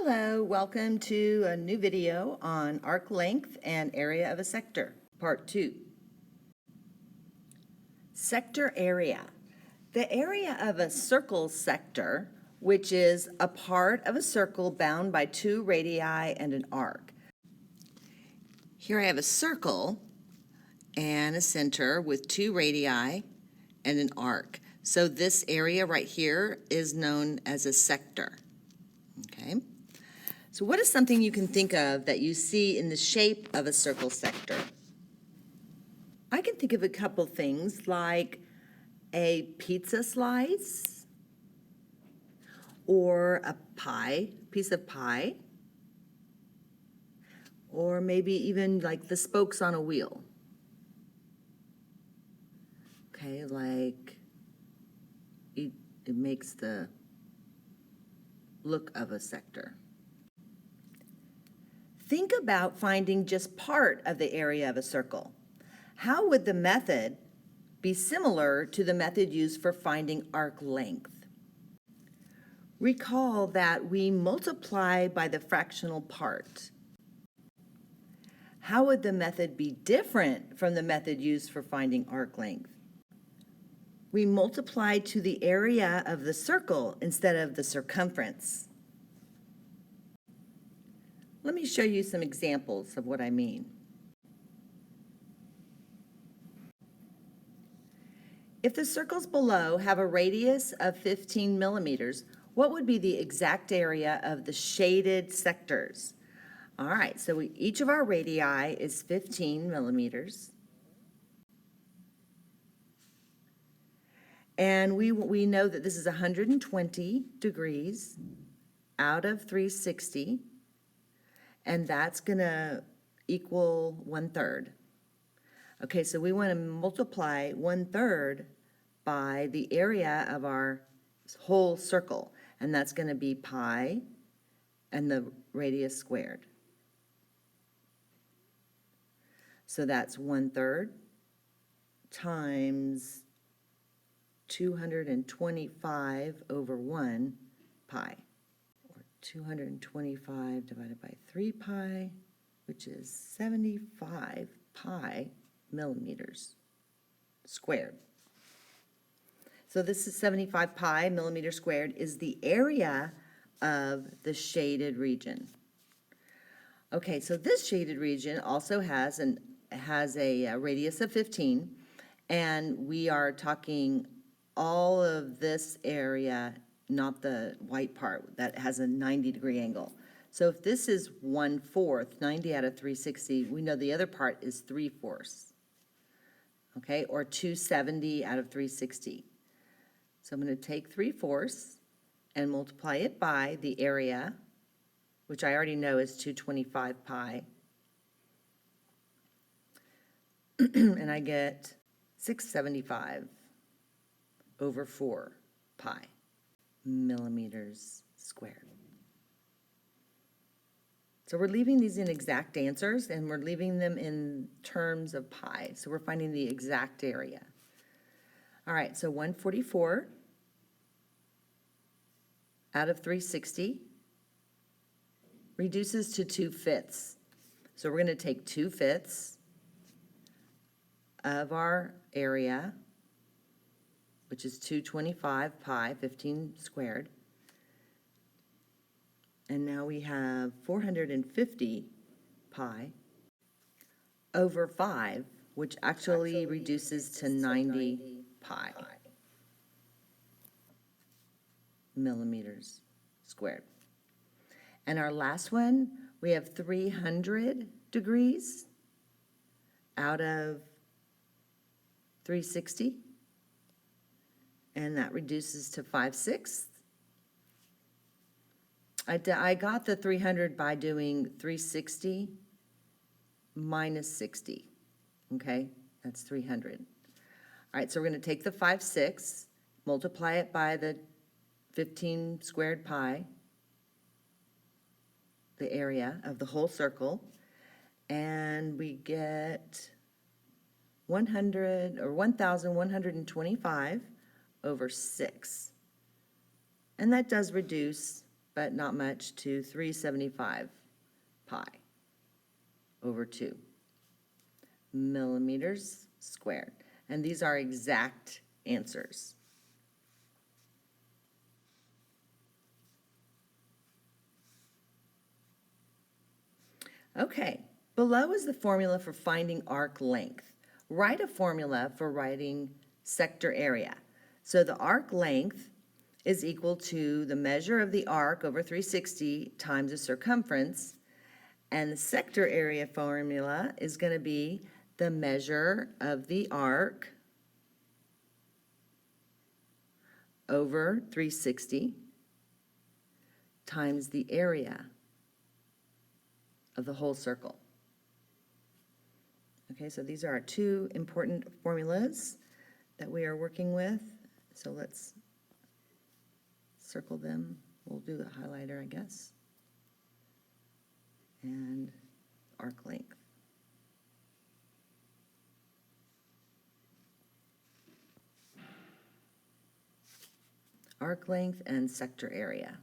Hello, welcome to a new video on arc length and area of a sector, part 2. Sector area. The area of a circle sector, which is a part of a circle bound by 2 radii and an arc. Here I have a circle and a center with 2 radii and an arc. So this area right here is known as a sector. Okay. So what is something you can think of that you see in the shape of a circle sector? I can think of a couple things like a pizza slice or a piece of pie, or maybe even like the spokes on a wheel. Okay, like it makes the look of a sector. Think about finding just part of the area of a circle. How would the method be similar to the method used for finding arc length? Recall that we multiply by the fractional part. How would the method be different from the method used for finding arc length? We multiply to the area of the circle instead of the circumference. Let me show you some examples of what I mean. If the circles below have a radius of 15 millimeters, what would be the exact area of the shaded sectors? All right, so each of our radii is 15 millimeters. And we know that this is 120 degrees out of 360. And that's going to equal 1/3. Okay, so we want to multiply 1/3 by the area of our whole circle, and that's going to be pi and the radius squared. So that's 1/3 times 225 over 1 pi. 225 divided by 3 pi, which is 75 pi millimeters squared. So this is 75 pi millimeters squared is the area of the shaded region. Okay, so this shaded region also has a radius of 15, and we are talking all of this area, not the white part that has a 90-degree angle. So if this is 1/4, 90 out of 360, we know the other part is 3/4, okay, or 270 out of 360. So I'm going to take 3/4 and multiply it by the area, which I already know is 225 pi, and I get 675 over 4 pi millimeters squared. So we're leaving these in exact answers, and we're leaving them in terms of pi. So we're finding the exact area. All right, so 144 out of 360 reduces to 2/5. So we're going to take 2/5 of our area, which is 225 pi, 15 squared. And now we have 450 pi over 5, which actually reduces to 90 pi millimeters squared. And our last one, we have 300 degrees out of 360. And that reduces to 5/6. I got the 300 by doing 360 minus 60, okay? That's 300. All right, so we're going to take the 5/6, multiply it by the 15 squared pi, the area of the whole circle, and we get 1,125 over 6. And that does reduce but not much, to 375 pi over 2 millimeters squared. And these are exact answers. Okay, below is the formula for finding arc length. Write a formula for writing sector area. So the arc length is equal to the measure of the arc over 360 times the circumference, and the sector area formula is going to be the measure of the arc over 360 times the area of the whole circle. Okay, so these are our two important formulas that we are working with. So let's circle them. We'll do the highlighter, I guess. And arc length. Arc length and sector area.